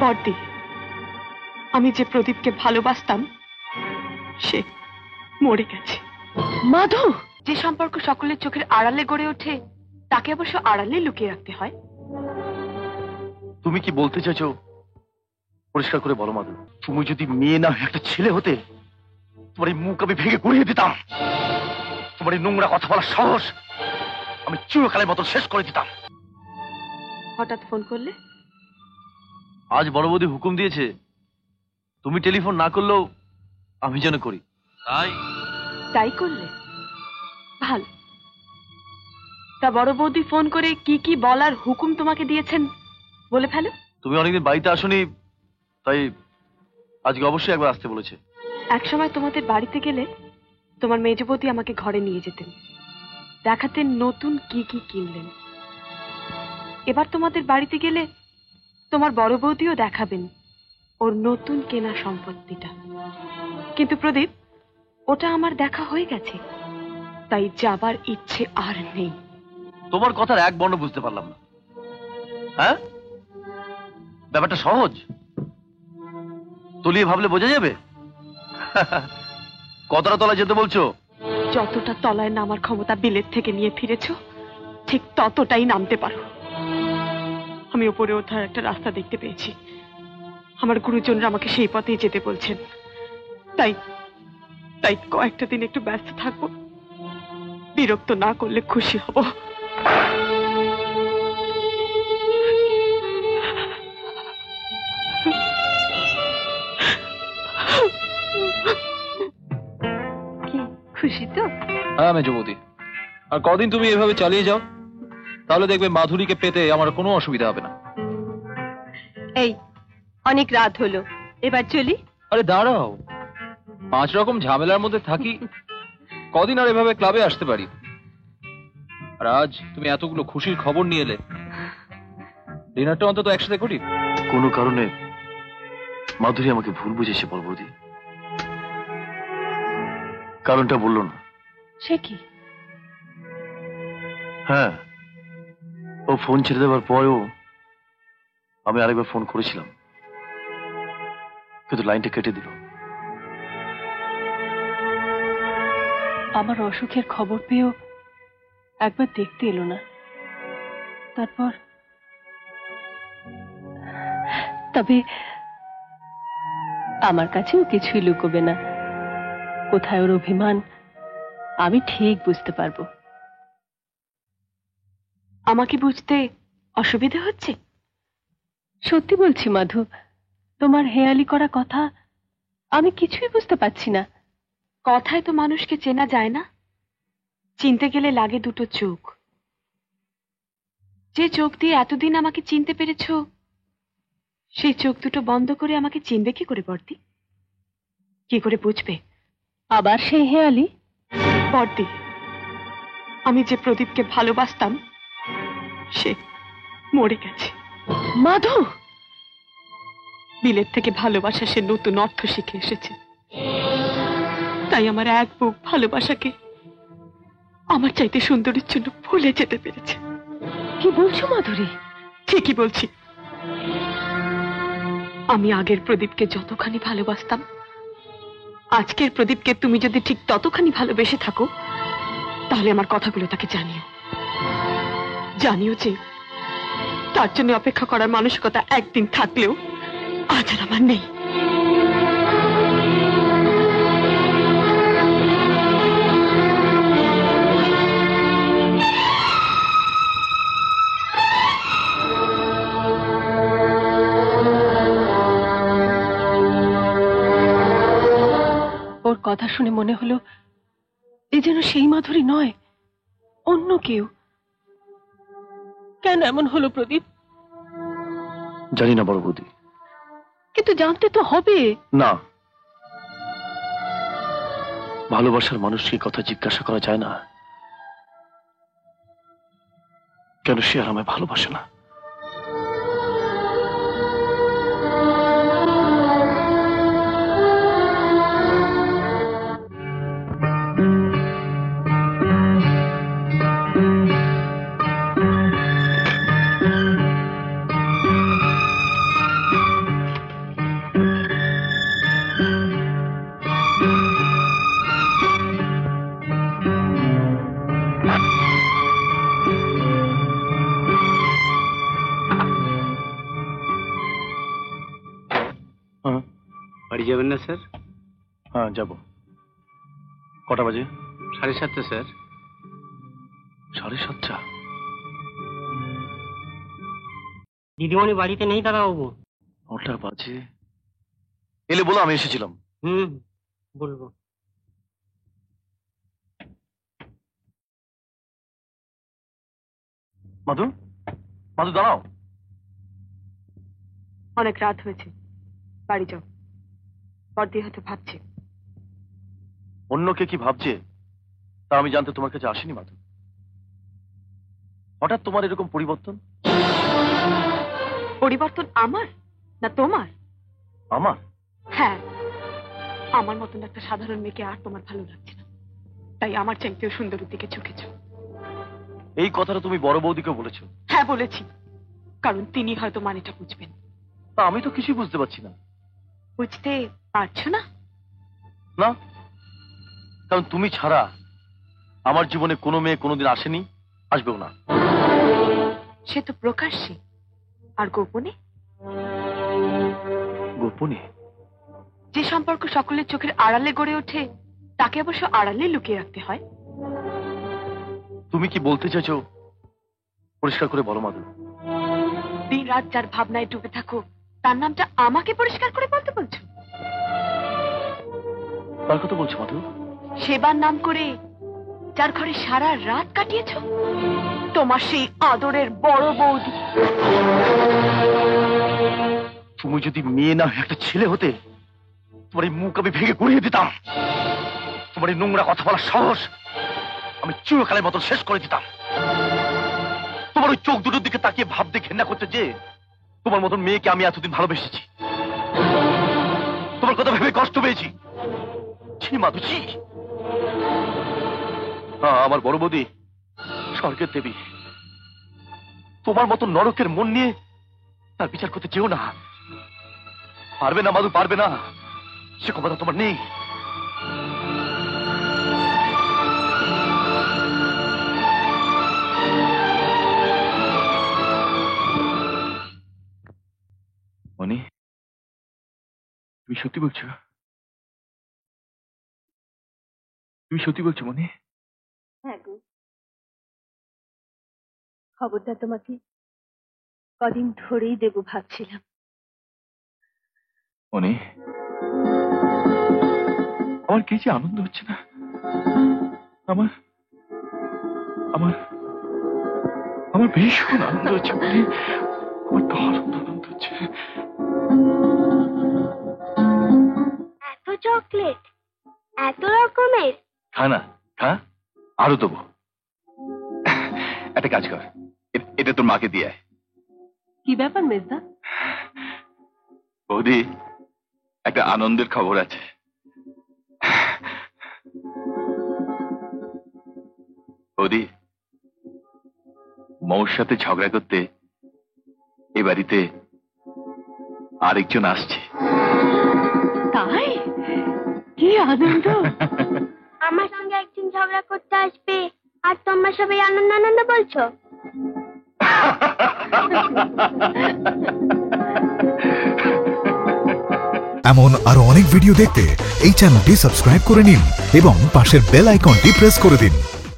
বর্দি, আমি যে প্রদীপকে ভালোবাসতাম সে মরে গেছে। মাধু, যে সম্পর্ক সকলের চোখের আড়ালে গড়ে ওঠে তাকে অবশ্য আড়ালে লুকিয়ে রাখতে হয়। তুমি কি বলতে চাইছো পরিষ্কার করে বলো মাধু। তুমি যদি মেয়ে না একটা ছেলে হতে, তোমার এই মুখ আমি ভেঙে গুড়িয়ে দিতাম। তোমার এই নোংরা কথা বলার সাহস আমি চিরকালের মতো শেষ করে দিতাম। হঠাৎ ফোন করলে? আজ বড় বৌদি হুকুম দিয়েছে তুমি টেলিফোন না করলেও আমি যেন করি। তাই করলে ভালো। তা বড় বৌদি ফোন করে কি কি বলার হুকুম তোমাকে দিয়েছেন বলে ফেলো। তুমি অনেকদিন বাড়িতে আসনি, তাই আজকে অবশ্যই একবার আসতে বলেছে। এক সময় তোমাদের বাড়িতে গেলে তোমার মেজ বৌদি আমাকে ঘরে নিয়ে যেতেন, দেখাতেন নতুন কি কি কিনলেন। এবার তোমাদের বাড়িতে গেলে তোমার বড় বৌদিও দেখাবেন ওর নতুন কেনা সম্পত্তিটা। কিন্তু প্রদীপ, ওটা আমার দেখা হয়ে গেছে, তাই যাবার ইচ্ছে আর নেই। তোমার কথার এক বর্ণ বুঝতে পারলাম না। হ্যাঁ, ব্যাপারটা সহজ, তলিয়ে ভাবলে বোঝা যাবে। কতটা তলায় যেতে বলছো? যতটা তলায় নামার ক্ষমতা বিলেত থেকে নিয়ে ফিরেছ ঠিক ততটাই নামতে পারো। আমি উপরে ওঠার একটা রাস্তা দেখতে পেয়েছি, আমার গুরুজনরা আমাকে সেই পথেই যেতে বলছেন। তাই তাই কয়েকটা দিন একটু ব্যস্ত থাকবো, বিরক্ত না করলে খুশি হব। কি খুশি তো? হ্যাঁ মেজবৌদি, আর কদিন তুমি এভাবে চালিয়ে যাও, তাহলে দেখবে মাধুরীকে পেতে আমার কোনো অসুবিধা হবে না। এই অনেক রাত হলো, এবার চলি। আরে দাঁড়াও, 5 রকম ঝামেলার মধ্যে থাকি, কদিন আর এভাবে ক্লাবে আসতে পারি। আর আজ তুমি এতগুলো খুশির খবর নিয়ে এলে, ডিনারটা অন্তত একসাথে করি। কোনো কারণে মাধুরী আমাকে ভুল বুঝেছে বলবৌদি, কারণটা বললো না। সে কি? হ্যাঁ, ও ফোন ছেড়ে দেওয়ার পরেও আমি আরেকবার ফোন করেছিলাম, কিন্তু লাইনটা কেটে দিল। আমার অসুখের খবর পেয়েও একবার দেখতে এলো না। তারপর তবে আমার কাছেও কিছুই লুকোবে না। কোথায় ওর অভিমান আমি ঠিক বুঝতে পারবো। আমাকে বুঝতে অসুবিধা হচ্ছে? সত্যি বলছি মাধু, তোমার হেয়ালি করা কথা আমি কিছুই বুঝতে পারছি না। কথায় তো মানুষকে চেনা যায় না, চিনতে গেলে লাগে দুটো চোখ। যে চোখ দিয়ে এতদিন আমাকে চিনতে পেরেছ, সেই চোখ দুটো বন্ধ করে আমাকে চিনবে কি করে বর্দি? কি করে বুঝবে? আবার সেই হেয়ালি? বর্দি, আমি যে প্রদীপকে ভালোবাসতাম সে মরে গেছে। মাধু, বিলেত থেকে ভালোবাসা সে নতুন অর্থ শিখে এসেছে, তাই আমার এক বুক ভালোবাসাকে আমার চাইতে সুন্দরীর জন্য ভুলে যেতে পেরেছে। কি বলছো মাধুরী? ঠিকই বলছি। আমি আগের প্রদীপকে যতখানি ভালোবাসতাম, আজকের প্রদীপকে তুমি যদি ঠিক ততখানি ভালোবেসে থাকো, তাহলে আমার কথাগুলো তাকে জানিও। জানিও যে তার জন্য অপেক্ষা করার মানসিকতা একদিন থাকলেও আজ আর আমার নেই। ওর কথা শুনে মনে হলো এ যেন সেই মাধুরী নয়, অন্য কেউ। কেন এমন হলো প্রদীপ? জানি না বড় বৌদি, কিন্তু জানতে তো হবে। না, ভালোবাসার মানুষকে কথা জিজ্ঞাসা করা যায় না কেন সে আর আমায় ভালোবাসে না। হ্যাঁ বাড়ি যাবেন না স্যার? হ্যাঁ যাবো। কটা বাজে? 7:30 স্যার। 7:30? দিদিমণি বাড়িতে নেই দাদাবাবু। 9টা বাজে। এলে বলো আমি এসেছিলাম। বলবো। মাধু, মাধু দাঁড়াও। অনেক রাত হয়েছে, বাড়ি যাও। বর্দি হয়তো ভাবছে। অন্য কে কি ভাবছে তা আমি জানতে তোমার কাছে আসিনি মাধু। হঠাৎ তোমার এরকম পরিবর্তন? পরিবর্তন আমার না তোমার? আমার? হ্যাঁ, আমার মতন একটা সাধারণ মেয়েকে আর তোমার ভালো লাগছে না, তাই আমার চাইতেও সুন্দরের দিকে ঝুঁকেছ। এই কথাটা তুমি বড় বৌদিকে বলেছো? হ্যাঁ বলেছি, কারণ তিনি হয়তো মানেটা বুঝবেন। তা আমি তো কিছুই বুঝতে পারছি না। বুঝতে পারছো না? না, কারণ তুমি ছাড়া আমার জীবনে কোনো মেয়ে কোনোদিন আসেনি, আসবেও না। সে তো প্রকাশ্যে, আর গোপনে? গোপনে? যে সম্পর্ক সকলের চোখের আড়ালে গড়ে ওঠে তাকে অবশ্য আড়ালে লুকিয়ে রাখতে হয়। তুমি কি বলতে চাইছো পরিষ্কার করে বলো মাধু। দিন রাত যার ভাবনায় ডুবে থাকো তার নামটা আমাকে পরিষ্কার করে বলতে বলছো? তার কথা বলছো মাধু? সেবার নাম করে যার ঘরে সারা রাত কাটিয়েছো, তোমার সেই আদরের বড় বৌদি। তুমি যদি মেয়ে না একটা ছেলে হতে, তোমার এই মুখ আমি ভেঙে গুড়িয়ে দিতাম। তোমার এই নোংরা কথা বলার সাহস আমি চিরকালের মতো শেষ করে দিতাম। তোমার ওই চোখ দুটোর দিকে তাকিয়ে ভাবতে ঘেন্না করতে যে তোমার মতন মেয়েকে আমি এতদিন ভালোবেসেছি। তোমার কথা ভেবে কষ্ট পেয়েছি। ছি মাধু, ছি। আমার বড় বৌদি স্বর্গের দেবী। তোমার মতো নরকের মন নিয়ে তার বিচার করতে চেও না। পারবে না মাধু, পারবে না। সে ক্ষমতা তোমার নেই। মনি, তুমি সত্যি বলছো? তুমি সত্যি বলছো মনি? হ্যাঁ গো, খবরটা তোমাকে কদিন ধরেই দেবো ভাবছিলাম। মনি, আমার কি যে আনন্দ হচ্ছে না। আমার আমার আমার ভীষণ আনন্দ হচ্ছে মনি। আমার দারুণ আনন্দ হচ্ছে। এত চকলেট, এত রকমের? খা না, খা, আরো দেবো। একটা কাজ কর, এটা তোর মাকে দিয়ে আয়। কি ব্যাপার মেজদা? বৌদি, একটা আনন্দের খবর আছে। বৌদি, মৌর সাথে ঝগড়া করতে এ বাড়িতে আরেকজন আসছে। তাই? কি আনন্দ! আমার সঙ্গে একজন ঝগড়া করতে আসবে আর তোমরা সবাই আনন্দ আনন্দ বলছো? এমন আরো অনেক ভিডিও দেখতে এই চ্যানেলটি সাবস্ক্রাইব করে নিন এবং পাশের বেল আইকনটি প্রেস করে দিন।